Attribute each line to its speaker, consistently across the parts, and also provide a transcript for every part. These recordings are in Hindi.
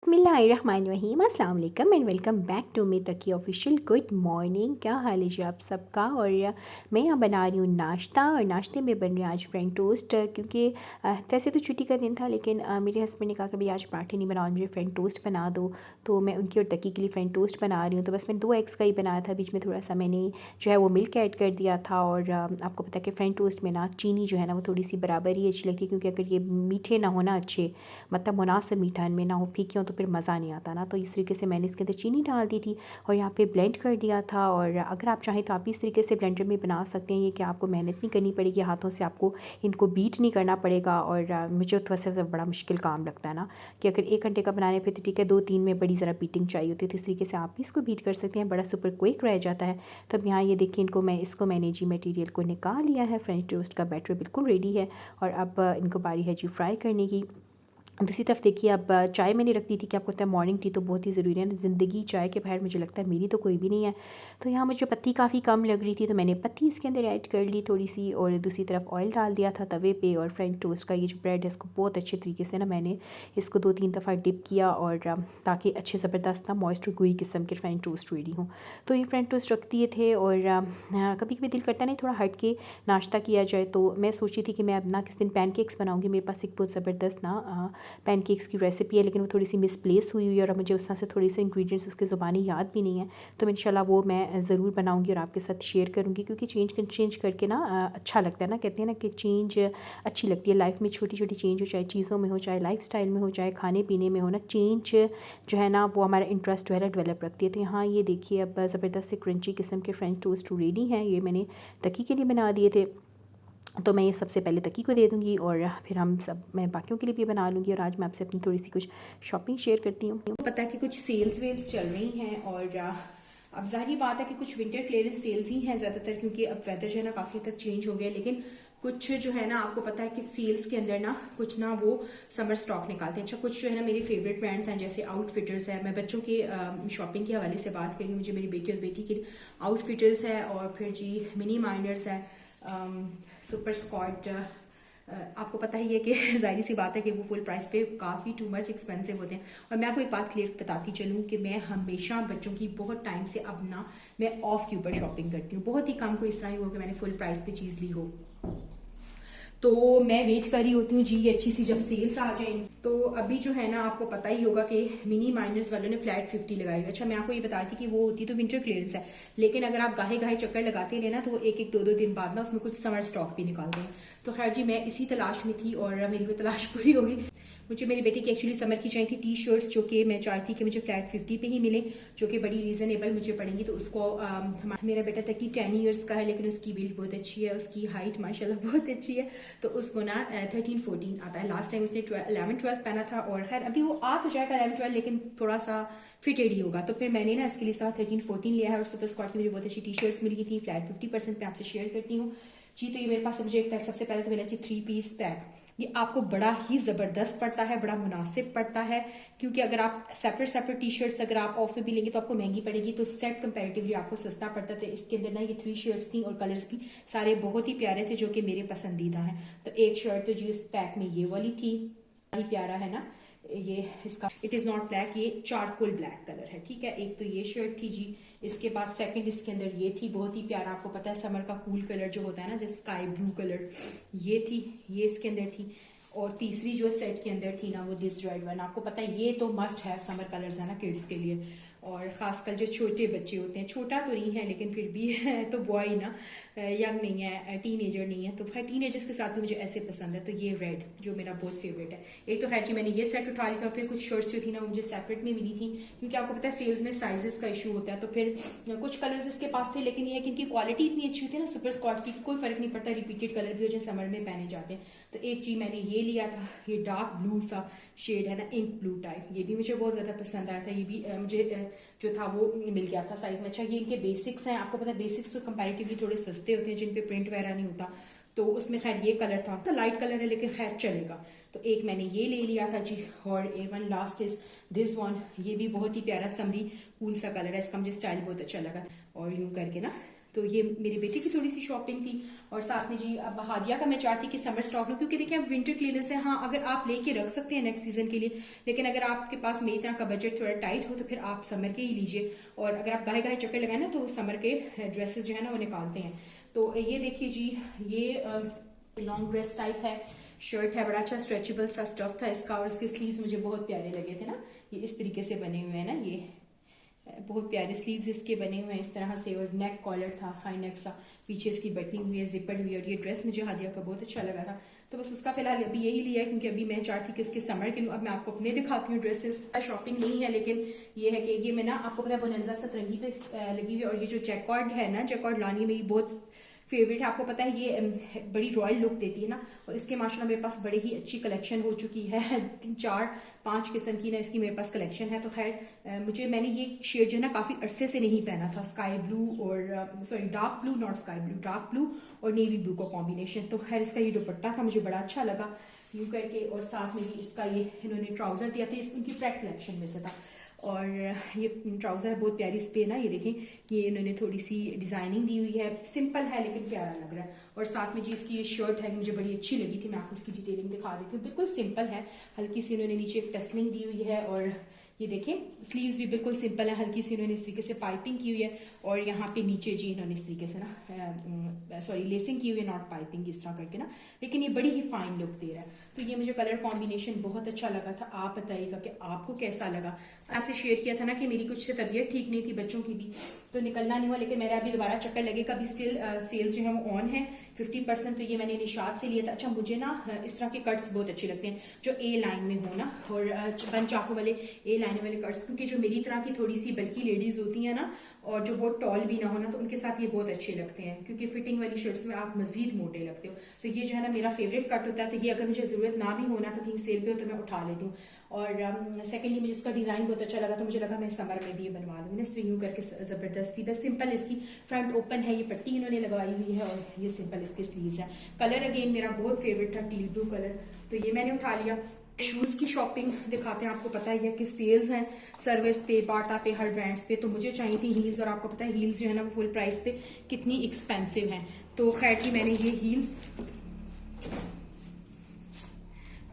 Speaker 1: बिस्मिल्लाहिर्रहमानिर्रहीम अस्सलाम वालेकुम and welcome back to me Taqi official. Good morning, क्या हाल है जी आप सबका। और मैं यहाँ बना रही हूँ नाश्ता, और नाश्ते में बन रही है आज फ्रेंच टोस्ट। क्योंकि वैसे तो छुट्टी का दिन था, लेकिन मेरे हस्बैंड ने कहा कि भाई आज पराठे नहीं बनाओ, मुझे फ्रेंच टोस्ट बना दो। तो मैं उनकी और तकी के लिए फ्रेंच टोस्ट बना रही हूँ। तो बस मैंने 2 एग्स का ही बनाया था, बीच में थोड़ा सा मैंने जो है वो मिल्क ऐड कर दिया था। और आपको पता है कि फ्रेंच टोस्ट में ना चीनी जो है ना वो थोड़ी सी बराबर ही अच्छी लगती है, क्योंकि अगर ये मीठे ना हो ना अच्छे, मतलब मुनासिब मीठा इनमें ना हो, फीके हो, तो फिर मज़ा नहीं आता ना। तो इस तरीके से मैंने इसके अंदर चीनी डाल दी थी और यहाँ पे ब्लेंड कर दिया था। और अगर आप चाहें तो आप इस तरीके से ब्लेंडर में बना सकते हैं, ये कि आपको मेहनत नहीं करनी पड़ेगी, हाथों से आपको इनको बीट नहीं करना पड़ेगा। और मुझे तो वैसे बड़ा मुश्किल काम लगता है ना, कि अगर 1 घंटे का बनाने पे तो ठीक है, 2-3 में बड़ी ज़रा बीटिंग चाहिए होती है। तो इस तरीके से आप भी इसको बीट कर सकते हैं, बड़ा सुपर क्विक रह जाता है। तो अब यहाँ ये देखिए, इसको मैंने जी मटीरियल को निकाल लिया है। फ्रेंच टोस्ट का बैटर बिल्कुल रेडी है। और अब इनको बारी है जी फ्राई करने की। दूसरी तरफ देखिए, अब चाय मैंने रख दी थी, कि आपको पता है मॉर्निंग टी तो बहुत ही ज़रूरी है ना, ज़िंदगी चाय के बाहर मुझे लगता है मेरी तो कोई भी नहीं है। तो यहाँ मुझे पत्ती काफ़ी कम लग रही थी, तो मैंने पत्ती इसके अंदर ऐड कर ली थोड़ी सी। और दूसरी तरफ ऑयल डाल दिया था तवे पे। और फ्रेंच टोस्ट का ये जो ब्रेड है, इसको बहुत अच्छे तरीके से ना मैंने इसको 2-3 दफ़ा डिप किया, और ताकि अच्छे ज़बरदस्त ना मॉइस्ट और गुई किस्म के फ्रेंच टोस्ट रेडी हों। तो ये फ्रेंच टोस्ट रख दिए थे। और कभी कभी दिल करता नहीं थोड़ा हट के नाश्ता किया जाए, तो मैं सोची थी कि मैं अब ना किस दिन पैनकेक्स बनाऊँगी। मेरे पास एक बहुत ज़बरदस्त ना पैनकेक्स की रेसिपी है, लेकिन वो थोड़ी सी मिसप्लेस हुई हुई है, और मुझे उस तरह से थोड़ी सी इंग्रेडिएंट्स उसके ज़ुबानी याद भी नहीं है। तो इंशाल्लाह वो मैं ज़रूर बनाऊंगी और आपके साथ शेयर करूंगी, क्योंकि चेंज करके ना अच्छा लगता है ना। कहते हैं ना कि चेंज अच्छी लगती है लाइफ में। छोटी छोटी चेंज हो, चाहे चीज़ों में हो, चाहे लाइफ स्टाइल में हो, चाहे खाने पीने में हो ना, चेंज जो है ना वो हमारा इंटरेस्ट जो है डेवलप रखती है। तो यहाँ ये देखिए, अब ज़बरदस्त से क्रंची किस्म के फ्रेंच टोस्ट रेडी हैं। ये मैंने तकी के लिए बना दिए थे, तो मैं ये सबसे पहले तकी को दे दूँगी, और फिर मैं बाकियों के लिए भी बना लूँगी। और आज मैं आपसे अपनी थोड़ी सी कुछ शॉपिंग शेयर करती हूँ।
Speaker 2: पता है कि कुछ सेल्स वेल्स चल रही हैं, और अब जाहिर बात है कि कुछ विंटर क्लियरेंस सेल्स ही हैं ज़्यादातर, क्योंकि अब वेदर जो है ना काफ़ी हद तक चेंज हो गया। लेकिन कुछ जो है ना, आपको पता है कि सेल्स के अंदर ना कुछ ना वो समर स्टॉक निकालते हैं। अच्छा, कुछ जो है ना मेरे फेवरेट ब्रांड्स हैं, जैसे आउटफिटर्स है। मैं बच्चों के शॉपिंग के हवाले से बात करी, मुझे मेरी बेटी और बेटी के आउटफिटर्स है, और फिर जी मिनी माइनर्स है, सुपर स्कॉट। आपको पता ही है कि जाहिर सी बात है कि वो फुल प्राइस पे काफ़ी टू मच एक्सपेंसिव होते हैं। और मैं आपको एक बात क्लियर बताती चलूँ कि मैं हमेशा बच्चों की बहुत टाइम से अब ना मैं ऑफ के ऊपर शॉपिंग करती हूँ। बहुत ही कम को इस तरह ही हो कि मैंने फुल प्राइस पे चीज़ ली हो, तो मैं वेट कर रही होती हूँ जी ये अच्छी सी जब सेल्स आ जाएंगी। तो अभी जो है ना, आपको पता ही होगा कि मिनी माइनर्स वालों ने फ्लैट 50 लगाई। अच्छा, मैं आपको ये बता रही थी कि वो होती तो विंटर क्लियरेंस है, लेकिन अगर आप गाहे गाहे चक्कर लगाते रहे ना, तो वो एक एक 2-2 दिन बाद ना उसमें कुछ समर स्टॉक भी निकालते हैं। तो खैर जी, मैं इसी तलाश में थी, और मेरी वो तलाश पूरी हो गई। मुझे मेरी बेटी की एक्चुअली समर की चाहिए थी टी शर्ट्स, जो कि मैं चाहती कि मुझे फ्लैट 50 पे ही मिले, जो कि बड़ी रीज़नेबल मुझे पड़ेंगी। तो उसको मेरा बेटा तक की 10 ईयर्स का है, लेकिन उसकी बिल्ड बहुत अच्छी है, उसकी हाइट माशाल्लाह बहुत अच्छी है। तो उसको ना 13-14 आता है। लास्ट टाइम उसने 11-12 पहना था, और खैर अभी वो आ तो जाएगा 11-12, लेकिन थोड़ा सा फिटेड ही होगा। तो फिर मैंने ना इसके लिए साथ 13-14 लिया है। और सुपर स्कॉट की मुझे बहुत अच्छी टी शर्ट्स मिली थी फ्लैट 50% पे, आपसे शेयर करती हूँ जी। तो ये मेरे पास मुझे एक पैक, सबसे पहले तो मिला जी 3 पीस पैक। ये आपको बड़ा ही ज़बरदस्त पड़ता है, बड़ा मुनासिब पड़ता है, क्योंकि अगर आप सेपरेट टी शर्ट्स अगर आप ऑफ में भी लेंगे तो आपको महंगी पड़ेगी, तो सेट कंपैरेटिवली आपको सस्ता पड़ता है। तो इसके अंदर ना ये 3 शर्ट्स थी, और कलर्स भी सारे बहुत ही प्यारे थे, जो कि मेरे पसंदीदा हैं। तो एक शर्ट तो जी इस पैक में ये वाली थी, ही प्यारा है ना ये, इसका इट इज़ नॉट ब्लैक, ये चारकोल ब्लैक कलर है, ठीक है। एक तो ये शर्ट थी जी। इसके बाद सेकंड इसके अंदर ये थी, बहुत ही प्यारा, आपको पता है समर का कूल कलर जो होता है ना, जैसे स्काई ब्लू कलर, ये थी, ये इसके अंदर थी। और तीसरी जो सेट के अंदर थी ना, वो दिस रेड वन। आपको पता है ये तो मस्ट है समर कलर्स है ना किड्स के लिए, और ख़ासकर जो छोटे बच्चे होते हैं, छोटा तो नहीं है लेकिन फिर भी है तो बॉय ना, यंग नहीं है, टीनेजर नहीं है, तो फिर टीनेजर्स के साथ भी मुझे ऐसे पसंद है। तो ये रेड जो मेरा बहुत फेवरेट है। एक तो खैर जी मैंने ये सेट उठा लिया था, फिर कुछ शर्ट्स जो थी ना मुझे सेपरेट में मिली थी, क्योंकि आपको पता है सेल्स में साइजेस का इशू होता है। तो फिर कुछ कलर्स इसके पास थे, लेकिन ये है कि इनकी क्वालिटी इतनी अच्छी होती है ना सुपर स्कॉट की, कोई फर्क नहीं पड़ता, रिपीटेड कलर भी हो जाए, समर में पहने जाते हैं। तो एक जी मैंने ये लिया था, ये डार्क ब्लू सा शेड है ना, इंक ब्लू टाइप, ये भी मुझे बहुत ज़्यादा पसंद आया था। ये भी मुझे जो था वो मिल गया था साइज में। अच्छा, ये इनके बेसिक्स हैं, आपको पता है बेसिक्स तो कंपैरेटिवली थोड़े सस्ते होते हैं, जिन पे प्रिंट वगैरह नहीं होता। तो उसमें खैर ये कलर था, तो लाइट कलर है लेकिन खैर चलेगा। तो एक मैंने ये ले लिया था जी। और even last is this one, ये भी बहुत ही प्यारा समरी कूल सा कलर है, इसका मुझे स्टाइल बहुत अच्छा लगा। और यूं करके ना, तो ये मेरी बेटी की थोड़ी सी शॉपिंग थी। और साथ में जी अब हादिया का मैं चाहती कि समर स्टॉक लो, क्योंकि देखिए अब विंटर क्लियरेंस है। हाँ, अगर आप लेके रख सकते हैं नेक्स्ट सीजन के लिए, लेकिन अगर आपके पास मेरी तरह का बजट थोड़ा टाइट हो तो फिर आप समर के ही लीजिए। और अगर आप गाहे गाहे चक्कर लगाए ना तो समर के ड्रेसेस जो है ना वो निकालते हैं। तो ये देखिए जी, ये लॉन्ग ड्रेस टाइप है, शर्ट है, बड़ा अच्छा स्ट्रेचेबल सा स्टफ था इसका, और इसके स्लीव्स मुझे बहुत प्यारे लगे थे ना। ये इस तरीके से बने हुए हैं ना, ये बहुत प्यारे स्लीव्स इसके बने हुए हैं इस तरह से। और नेक कॉलर था, हाई नेक सा, पीछे इसकी बटनिंग हुई है, जिपर हुई है। और ये ड्रेस मुझे हादिया का बहुत अच्छा लगा था, तो बस उसका फिलहाल अभी यही लिया है, क्योंकि अभी मैं चाहती कि इसके समर के लूँ। अब मैं आपको अपने दिखाती हूँ ड्रेसेस। शॉपिंग नहीं है, लेकिन ये है कि ये मैं ना, आपको पता है बोनंजा सतरंगी पे लगी हुई है। और ये जो जैकॉर्ड है ना, जैकॉर्ड लानी मेरी बहुत फेवरेट है। आपको पता है ये बड़ी रॉयल लुक देती है ना, और इसके माशाल्लाह मेरे पास बड़ी ही अच्छी कलेक्शन हो चुकी है। 3-4-5 किस्म की ना इसकी मेरे पास कलेक्शन है। तो खैर मैंने ये शेड जो है ना काफ़ी अरसे से नहीं पहना था, स्काई ब्लू और sorry dark blue, not sky blue, dark blue और नेवी ब्लू का कॉम्बिनेशन। तो खैर इसका ये दुपट्टा था, मुझे बड़ा अच्छा लगा यूँ करके। और साथ में भी इसका ये इन्होंने ट्राउज़र दिया था, इनकी फ्रैक कलेक्शन में से था। और ये ट्राउज़र है बहुत प्यारी, इस पे ना ये देखें, ये इन्होंने थोड़ी सी डिज़ाइनिंग दी हुई है, सिंपल है लेकिन प्यारा लग रहा है। और साथ में जी इसकी ये शर्ट है, मुझे बड़ी अच्छी लगी थी, मैं आपको इसकी डिटेलिंग दिखा देती हूँ। बिल्कुल सिंपल है, हल्की सी इन्होंने नीचे एक टसलिंग दी हुई है। और ये देखें स्लीव्स भी बिल्कुल सिंपल है, हल्की सी इन्होंने इस तरीके से पाइपिंग की हुई है। और यहाँ पे नीचे जी इन्होंने इस तरीके से ना सॉरी लेसिंग की हुई है, नॉट पाइपिंग, इस तरह करके ना, लेकिन ये बड़ी ही फाइन लुक दे रहा है। तो ये मुझे कलर कॉम्बिनेशन बहुत अच्छा लगा था। आप बताइएगा कि आपको कैसा लगा। आपसे शेयर किया था ना कि मेरी कुछ तबीयत ठीक नहीं थी, बच्चों की भी, तो निकलना नहीं हुआ, लेकिन मेरा अभी दोबारा चक्कर लगेगा। अभी स्टिल सेल्स जो है वो ऑन है 50%। तो ये मैंने निशात से लिया था। अच्छा, मुझे ना इस तरह के कट्स बहुत अच्छे लगते हैं जो ए लाइन में हो ना, और बन चाकू वाले ए लाइन वाले कट्स, क्योंकि जो मेरी तरह की थोड़ी सी बल्कि लेडीज होती हैं ना, और जो बहुत टॉल भी ना हो ना, तो उनके साथ ये बहुत अच्छे लगते हैं, क्योंकि फिटिंग वाली शर्ट्स में आप मजीद मोटे लगते हो। तो ये जो है ना मेरा फेवरेट कट होता है। तो ये अगर मुझे ज़रूरत ना भी होना तो कहीं सेल पे हो तो मैं उठा लेती हूँ। और सेकेंडली मुझे इसका डिज़ाइन बहुत अच्छा लगा, तो मुझे लगा मैं समर में भी ये बनवा लूँगी ना, स्विंग करके ज़बरदस्ती। बस सिंपल इसकी फ्रंट ओपन है, ये पट्टी इन्होंने लगाई हुई है, और ये सिंपल इसके स्लीव्स है। कलर अगेन मेरा बहुत फेवरेट था, टील ब्लू कलर, तो ये मैंने उठा लिया। शूज़ की शॉपिंग दिखाते हैं, आपको पता है कि सेल्स हैं सर्विस पे, बाटा पे, हर ब्रांड्स पे। तो मुझे चाहिए थी हील्स, और आपको पता है हील्स जो है ना वो फुल प्राइस पे कितनी एक्सपेंसिव हैं। तो खैर जी मैंने ये हील्स,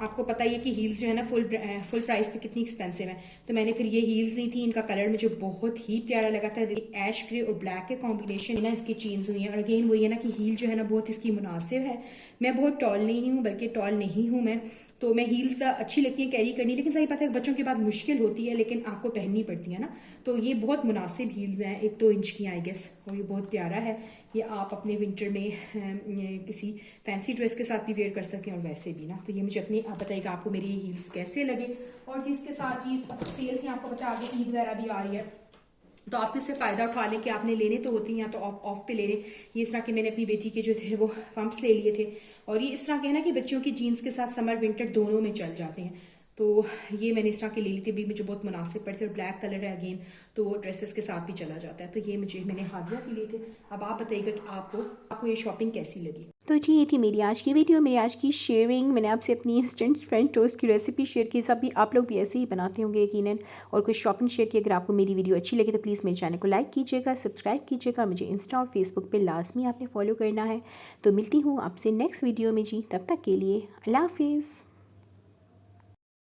Speaker 2: आपको पता ही है कि हील्स जो है ना फुल प्राइस पे कितनी एक्सपेंसिव है। तो मैंने फिर ये हील्स ली थी, इनका कलर मुझे बहुत ही प्यारा लगा था, ऐश ग्रे और ब्लैक के कॉम्बिनेशन ना इसकी चेन्स हुई है। और अगेन वही है ना कि हील जो है ना बहुत इसकी मुनासिब है। मैं बहुत टॉल नहीं हूँ, बल्कि टॉल नहीं हूँ मैं, तो मैं हील्स अच्छी लगती हैं कैरी करनी, लेकिन सही बात है बच्चों के बाद मुश्किल होती है, लेकिन आपको पहननी पड़ती है ना। तो ये बहुत मुनासिब हील्स हैं, 1-2 इंच की आई गेस, और ये बहुत प्यारा है। ये आप अपने विंटर में किसी फैंसी ड्रेस के साथ भी वेयर कर सकते हैं, और वैसे भी ना। तो ये मुझे अपनी, आप बताइएगा आपको मेरी ये हील्स कैसे लगे। और जिसके साथ चीज़ सेल थी, आपको पता आगे ईद वगैरह भी आ रही है, तो आप इससे फ़ायदा उठा लें कि आपने लेने तो होती हैं, या तो ऑफ पे ले लें। ये इस तरह के मैंने अपनी बेटी के जो थे वो पम्प्स ले लिए थे, और ये इस तरह के है ना कि बच्चों की जीन्स के साथ समर विंटर दोनों में चल जाते हैं। तो ये मैंने इस तरह के ले ली थी, भी मुझे बहुत मुनासिब पड़ती है, और ब्लैक कलर है अगेन, तो ड्रेसेस के साथ भी चला जाता है। तो ये मैंने हादिया के लिए थे। अब आप बताइएगा कि आपको ये शॉपिंग कैसी लगी।
Speaker 1: तो जी ये थी मेरी आज की वीडियो, मेरी आज की शेयरिंग। मैंने आपसे अपनी इंस्टेंट फ्रेंच टोस्ट की रेसिपी शेयर की। सब भी आप लोग भी ऐसे ही बनाते होंगे यकीनन, और कुछ शॉपिंग शेयर की। अगर आपको मेरी वीडियो अच्छी लगी तो प्लीज़ मेरे चैनल को लाइक कीजिएगा, सब्सक्राइब कीजिएगा। मुझे इंस्टा और फेसबुक पे लाजमी आपने फॉलो करना है। तो मिलती हूँ आपसे नेक्स्ट वीडियो में जी, तब तक के लिए अल्लाह हाफिज़।